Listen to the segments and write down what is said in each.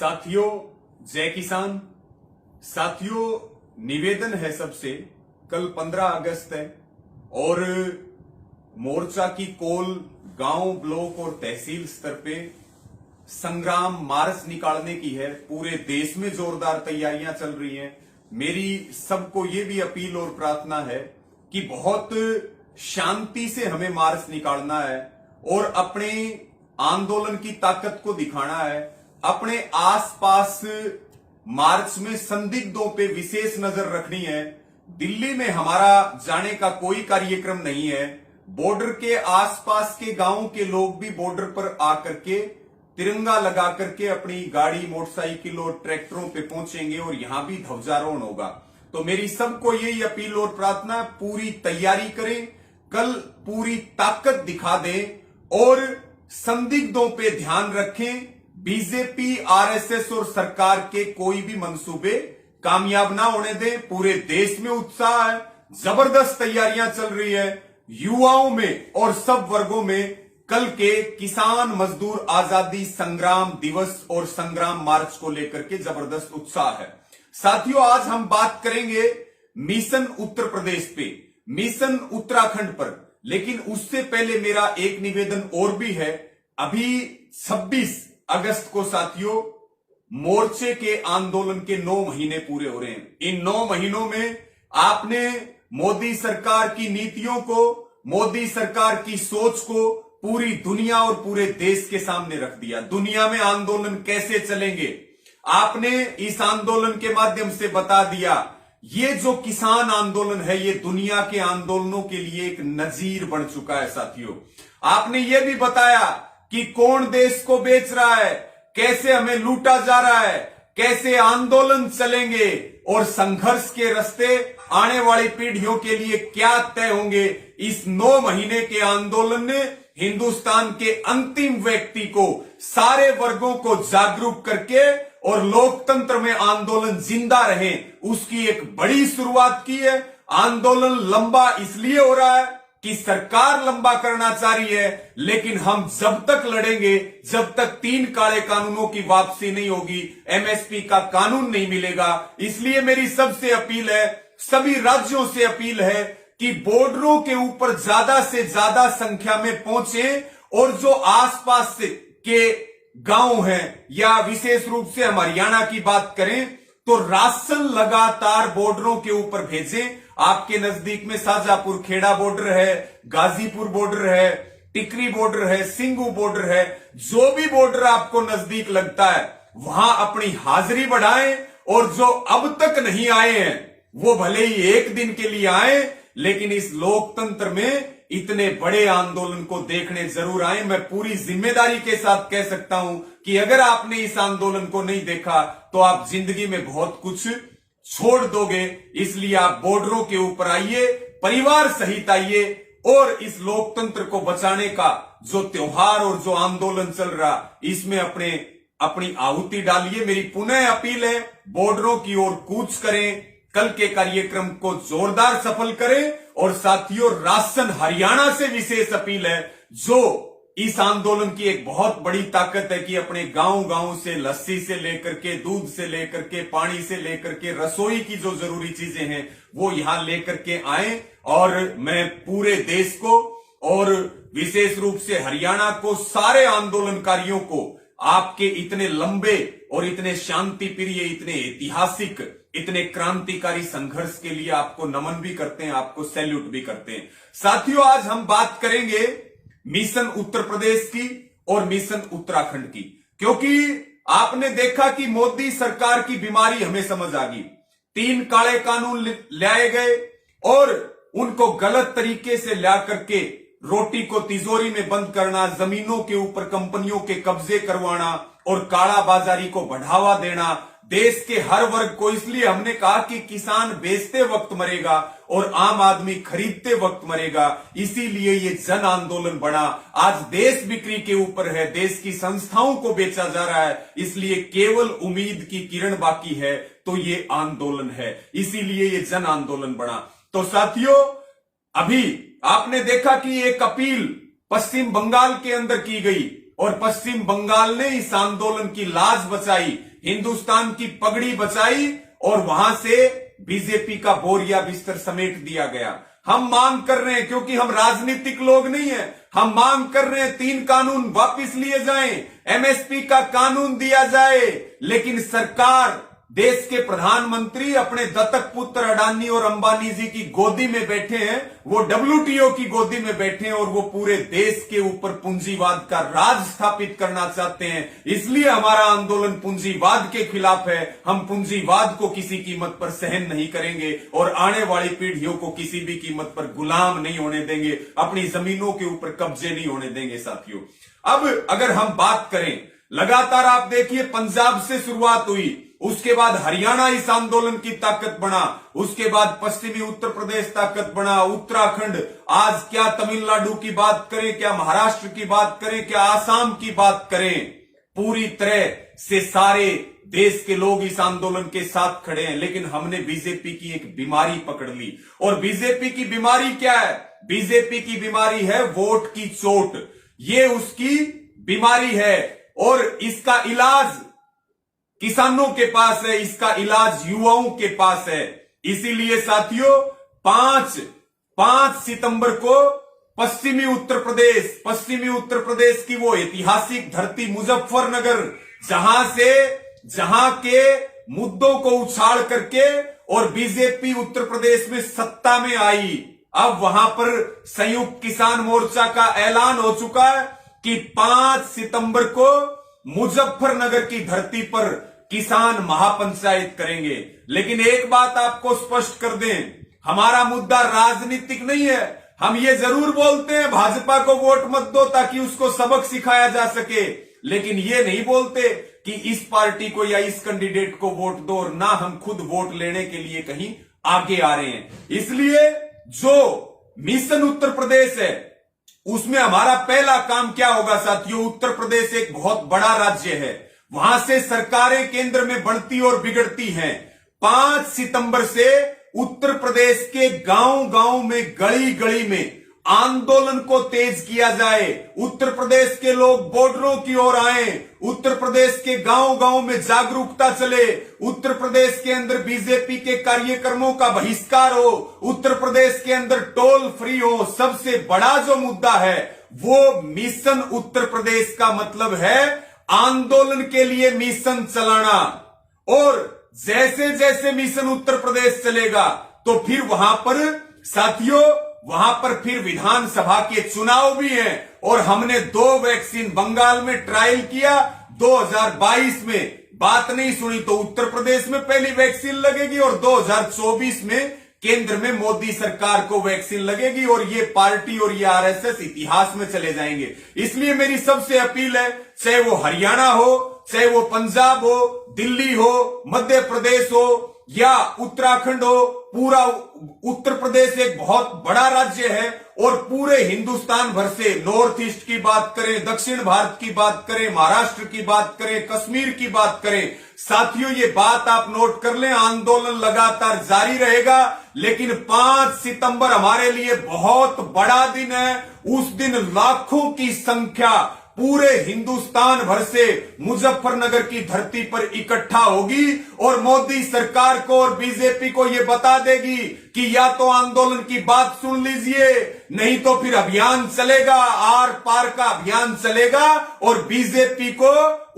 साथियों, जय किसान। साथियों, निवेदन है सबसे, कल 15 अगस्त है और मोर्चा की कॉल गांव, ब्लॉक और तहसील स्तर पे संग्राम मार्च निकालने की है। पूरे देश में जोरदार तैयारियां चल रही हैं। मेरी सबको ये भी अपील और प्रार्थना है कि बहुत शांति से हमें मार्च निकालना है और अपने आंदोलन की ताकत को दिखाना है। अपने आसपास मार्च में संदिग्धों पे विशेष नजर रखनी है। दिल्ली में हमारा जाने का कोई कार्यक्रम नहीं है। बॉर्डर के आसपास के गांवों के लोग भी बॉर्डर पर आकर के तिरंगा लगा करके अपनी गाड़ी, मोटरसाइकिल और ट्रैक्टरों पे पहुंचेंगे और यहां भी ध्वजारोहण होगा। तो मेरी सबको यही अपील और प्रार्थना, पूरी तैयारी करें, कल पूरी ताकत दिखा दें और संदिग्धों पे ध्यान रखें। बीजेपी, आरएसएस और सरकार के कोई भी मंसूबे कामयाब ना होने दें। पूरे देश में उत्साह है, जबरदस्त तैयारियां चल रही है युवाओं में और सब वर्गों में। कल के किसान मजदूर आजादी संग्राम दिवस और संग्राम मार्च को लेकर के जबरदस्त उत्साह है। साथियों, आज हम बात करेंगे मिशन उत्तर प्रदेश पे, मिशन उत्तराखंड पर। लेकिन उससे पहले मेरा एक निवेदन और भी है। अभी 26 अगस्त को साथियों मोर्चे के आंदोलन के 9 महीने पूरे हो रहे हैं। इन 9 महीनों में आपने मोदी सरकार की नीतियों को, मोदी सरकार की सोच को पूरी दुनिया और पूरे देश के सामने रख दिया। दुनिया में आंदोलन कैसे चलेंगे आपने इस आंदोलन के माध्यम से बता दिया। ये जो किसान आंदोलन है, ये दुनिया के आंदोलनों के लिए एक नजीर बन चुका है। साथियों, आपने ये भी बताया कि कौन देश को बेच रहा है, कैसे हमें लूटा जा रहा है, कैसे आंदोलन चलेंगे और संघर्ष के रास्ते आने वाली पीढ़ियों के लिए क्या तय होंगे। इस 9 महीने के आंदोलन ने हिंदुस्तान के अंतिम व्यक्ति को, सारे वर्गों को जागरूक करके और लोकतंत्र में आंदोलन जिंदा रहे, उसकी एक बड़ी शुरुआत की है। आंदोलन लंबा इसलिए हो रहा है कि सरकार लंबा करना चाह रही है, लेकिन हम जब तक लड़ेंगे, जब तक 3 काले कानूनों की वापसी नहीं होगी, एमएसपी का कानून नहीं मिलेगा। इसलिए मेरी सबसे अपील है, सभी राज्यों से अपील है कि बॉर्डरों के ऊपर ज्यादा से ज्यादा संख्या में पहुंचे और जो आसपास के गांव हैं, या विशेष रूप से हम हरियाणा की बात करें तो राशन लगातार बॉर्डरों के ऊपर भेजें। आपके नजदीक में शाजापुर खेड़ा बॉर्डर है, गाजीपुर बॉर्डर है, टिकरी बॉर्डर है, सिंगू बॉर्डर है, जो भी बॉर्डर आपको नजदीक लगता है वहां अपनी हाजिरी बढ़ाएं। और जो अब तक नहीं आए हैं वो भले ही एक दिन के लिए आए, लेकिन इस लोकतंत्र में इतने बड़े आंदोलन को देखने जरूर आए। मैं पूरी जिम्मेदारी के साथ कह सकता हूं कि अगर आपने इस आंदोलन को नहीं देखा तो आप जिंदगी में बहुत कुछ छोड़ दोगे। इसलिए आप बॉर्डरों के ऊपर आइए, परिवार सहित आइए और इस लोकतंत्र को बचाने का जो त्योहार और जो आंदोलन चल रहा, इसमें अपनी आहुति डालिए। मेरी पुनः अपील है, बॉर्डरों की ओर कूच करें, कल के कार्यक्रम को जोरदार सफल करें। और साथियों, राशन हरियाणा से विशेष अपील है, जो इस आंदोलन की एक बहुत बड़ी ताकत है कि अपने गांव से लस्सी से लेकर के, दूध से लेकर के, पानी से लेकर के, रसोई की जो जरूरी चीजें हैं वो यहां लेकर के आए। और मैं पूरे देश को और विशेष रूप से हरियाणा को, सारे आंदोलनकारियों को आपके इतने लंबे और इतने शांति प्रिय, इतने ऐतिहासिक, इतने क्रांतिकारी संघर्ष के लिए आपको नमन भी करते हैं, आपको सैल्यूट भी करते हैं। साथियों, आज हम बात करेंगे मिशन उत्तर प्रदेश की और मिशन उत्तराखंड की, क्योंकि आपने देखा कि मोदी सरकार की बीमारी हमें समझ आ गई। 3 काले कानून लाए गए और उनको गलत तरीके से ला करके रोटी को तिजोरी में बंद करना, जमीनों के ऊपर कंपनियों के कब्जे करवाना और काला बाजारी को बढ़ावा देना, देश के हर वर्ग को। इसलिए हमने कहा कि किसान बेचते वक्त मरेगा और आम आदमी खरीदते वक्त मरेगा। इसीलिए ये जन आंदोलन बना। आज देश बिक्री के ऊपर है, देश की संस्थाओं को बेचा जा रहा है, इसलिए केवल उम्मीद की किरण बाकी है तो ये आंदोलन है, इसीलिए ये जन आंदोलन बना। तो साथियों, अभी आपने देखा कि एक अपील पश्चिम बंगाल के अंदर की गई और पश्चिम बंगाल ने इस आंदोलन की लाज बचाई हिंदुस्तान की पगड़ी बचाई और वहां से बीजेपी का बोरिया बिस्तर समेट दिया गया। हम मांग कर रहे हैं, क्योंकि हम राजनीतिक लोग नहीं है, हम मांग कर रहे हैं 3 कानून वापस लिए जाएं, एमएसपी का कानून दिया जाए। लेकिन सरकार, देश के प्रधानमंत्री अपने दत्तक पुत्र अडानी और अंबानी जी की गोदी में बैठे हैं, वो डब्ल्यूटीओ की गोदी में बैठे हैं और वो पूरे देश के ऊपर पूंजीवाद का राज स्थापित करना चाहते हैं। इसलिए हमारा आंदोलन पूंजीवाद के खिलाफ है। हम पूंजीवाद को किसी कीमत पर सहन नहीं करेंगे और आने वाली पीढ़ियों को किसी भी कीमत पर गुलाम नहीं होने देंगे, अपनी जमीनों के ऊपर कब्जे नहीं होने देंगे। साथियों, अब अगर हम बात करें, लगातार आप देखिए पंजाब से शुरुआत हुई, उसके बाद हरियाणा इस आंदोलन की ताकत बना, उसके बाद पश्चिमी उत्तर प्रदेश ताकत बना, उत्तराखंड, आज क्या तमिलनाडु की बात करें, क्या महाराष्ट्र की बात करें, क्या आसाम की बात करें, पूरी तरह से सारे देश के लोग इस आंदोलन के साथ खड़े हैं। लेकिन हमने बीजेपी की एक बीमारी पकड़ ली, और बीजेपी की बीमारी क्या है? बीजेपी की बीमारी है वोट की चोट। ये उसकी बीमारी है और इसका इलाज किसानों के पास है, इसका इलाज युवाओं के पास है। इसीलिए साथियों, 5 सितंबर को पश्चिमी उत्तर प्रदेश की वो ऐतिहासिक धरती मुजफ्फरनगर, जहां के मुद्दों को उछाल करके और बीजेपी उत्तर प्रदेश में सत्ता में आई, अब वहां पर संयुक्त किसान मोर्चा का ऐलान हो चुका है कि 5 सितंबर को मुजफ्फरनगर की धरती पर किसान महापंचायत करेंगे। लेकिन एक बात आपको स्पष्ट कर दें, हमारा मुद्दा राजनीतिक नहीं है। हम ये जरूर बोलते हैं भाजपा को वोट मत दो ताकि उसको सबक सिखाया जा सके, लेकिन ये नहीं बोलते कि इस पार्टी को या इस कैंडिडेट को वोट दो, और ना हम खुद वोट लेने के लिए कहीं आगे आ रहे हैं। इसलिए जो मिशन उत्तर प्रदेश है, उसमें हमारा पहला काम क्या होगा साथियों? उत्तर प्रदेश एक बहुत बड़ा राज्य है, वहां से सरकारें केंद्र में बढ़ती और बिगड़ती हैं। 5 सितंबर से उत्तर प्रदेश के गांव में, गली गली में आंदोलन को तेज किया जाए। उत्तर प्रदेश के लोग बॉर्डरों की ओर आए, उत्तर प्रदेश के गांव में जागरूकता चले, उत्तर प्रदेश के अंदर बीजेपी के कार्यक्रमों का बहिष्कार हो, उत्तर प्रदेश के अंदर टोल फ्री हो। सबसे बड़ा जो मुद्दा है वो मिशन उत्तर प्रदेश का मतलब है आंदोलन के लिए मिशन चलाना। और जैसे जैसे मिशन उत्तर प्रदेश चलेगा तो फिर वहां पर साथियों, वहां पर फिर विधानसभा के चुनाव भी हैं। और हमने 2 वैक्सीन बंगाल में ट्रायल किया, 2022 में बात नहीं सुनी तो उत्तर प्रदेश में पहली वैक्सीन लगेगी और 2024 में केंद्र में मोदी सरकार को वैक्सीन लगेगी, और ये पार्टी और ये आरएसएस इतिहास में चले जाएंगे। इसलिए मेरी सबसे अपील है, चाहे वो हरियाणा हो, चाहे वो पंजाब हो, दिल्ली हो, मध्य प्रदेश हो या उत्तराखंड हो, पूरा उत्तर प्रदेश एक बहुत बड़ा राज्य है और पूरे हिंदुस्तान भर से, नॉर्थ ईस्ट की बात करें, दक्षिण भारत की बात करें, महाराष्ट्र की बात करें, कश्मीर की बात करें, साथियों ये बात आप नोट कर लें, आंदोलन लगातार जारी रहेगा। लेकिन 5 सितंबर हमारे लिए बहुत बड़ा दिन है। उस दिन लाखों की संख्या पूरे हिंदुस्तान भर से मुजफ्फरनगर की धरती पर इकट्ठा होगी और मोदी सरकार को और बीजेपी को यह बता देगी कि या तो आंदोलन की बात सुन लीजिए, नहीं तो फिर अभियान चलेगा, आर पार का अभियान चलेगा और बीजेपी को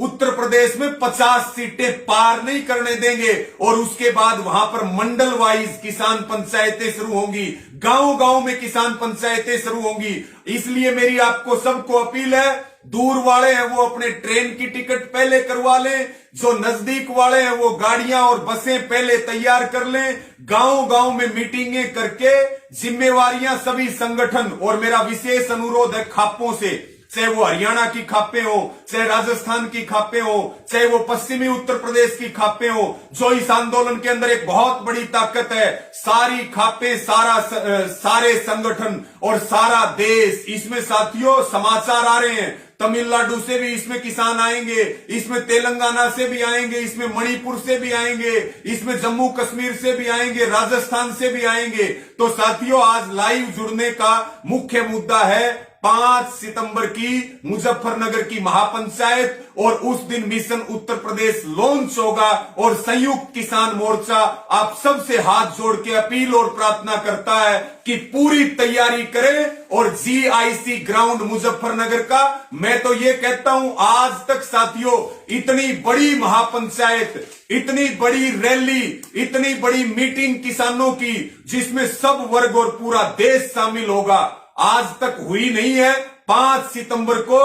उत्तर प्रदेश में 50 सीटें पार नहीं करने देंगे। और उसके बाद वहां पर मंडल वाइज किसान पंचायतें शुरू होंगी, गांव में किसान पंचायतें शुरू होंगी। इसलिए मेरी आपको सबको अपील है, दूर वाले हैं वो अपने ट्रेन की टिकट पहले करवा लें, जो नजदीक वाले हैं वो गाड़ियां और बसें पहले तैयार कर लें, गांव में मीटिंगें करके जिम्मेवारियां सभी संगठन, और मेरा विशेष अनुरोध है खापों से, चाहे वो हरियाणा की खापें हो, चाहे राजस्थान की खापें हो, चाहे वो पश्चिमी उत्तर प्रदेश की खापें हो, जो इस आंदोलन के अंदर एक बहुत बड़ी ताकत है। सारी खापें, सारे संगठन और सारा देश, इसमें साथियों समाचार आ रहे हैं, तमिलनाडु से भी इसमें किसान आएंगे, इसमें तेलंगाना से भी आएंगे, इसमें मणिपुर से भी आएंगे, इसमें जम्मू कश्मीर से भी आएंगे, राजस्थान से भी आएंगे। तो साथियों आज लाइव जुड़ने का मुख्य मुद्दा है 5 सितंबर की मुजफ्फरनगर की महापंचायत और उस दिन मिशन उत्तर प्रदेश लॉन्च होगा। और संयुक्त किसान मोर्चा आप सबसे हाथ जोड़ के अपील और प्रार्थना करता है कि पूरी तैयारी करें और जीआईसी ग्राउंड मुजफ्फरनगर का, मैं तो ये कहता हूं आज तक साथियों इतनी बड़ी महापंचायत, इतनी बड़ी रैली, इतनी बड़ी मीटिंग किसानों की जिसमें सब वर्ग और पूरा देश शामिल होगा, आज तक हुई नहीं है। 5 सितंबर को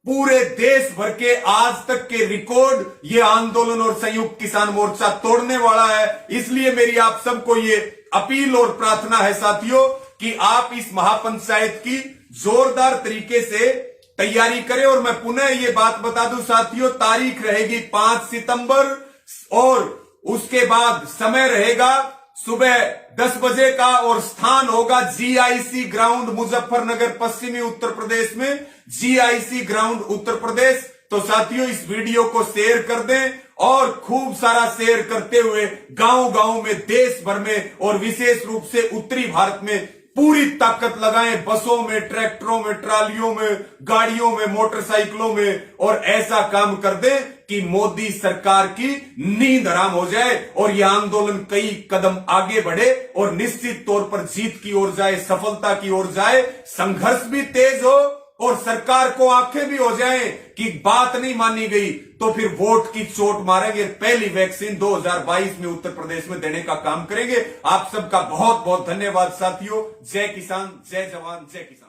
पूरे देश भर के आज तक के रिकॉर्ड ये आंदोलन और संयुक्त किसान मोर्चा तोड़ने वाला है। इसलिए मेरी आप सबको ये अपील और प्रार्थना है साथियों कि आप इस महापंचायत की जोरदार तरीके से तैयारी करें। और मैं पुनः ये बात बता दूं साथियों, तारीख रहेगी 5 सितंबर और उसके बाद समय रहेगा सुबह 10 बजे का और स्थान होगा जीआईसी ग्राउंड मुजफ्फरनगर, पश्चिमी उत्तर प्रदेश में जीआईसी ग्राउंड उत्तर प्रदेश। तो साथियों इस वीडियो को शेयर कर दें और खूब सारा शेयर करते हुए गांव गांव में, देश भर में और विशेष रूप से उत्तरी भारत में पूरी ताकत लगाएं, बसों में, ट्रैक्टरों में, ट्रालियों में, गाड़ियों में, मोटरसाइकिलों में, और ऐसा काम कर दें कि मोदी सरकार की नींद हराम हो जाए और यह आंदोलन कई कदम आगे बढ़े और निश्चित तौर पर जीत की ओर जाए, सफलता की ओर जाए। संघर्ष भी तेज हो और सरकार को आंखें भी हो जाएं कि बात नहीं मानी गई तो फिर वोट की चोट मारेंगे। पहली वैक्सीन 2022 में उत्तर प्रदेश में देने का काम करेंगे। आप सबका बहुत बहुत धन्यवाद साथियों। जय किसान, जय जवान, जय किसान।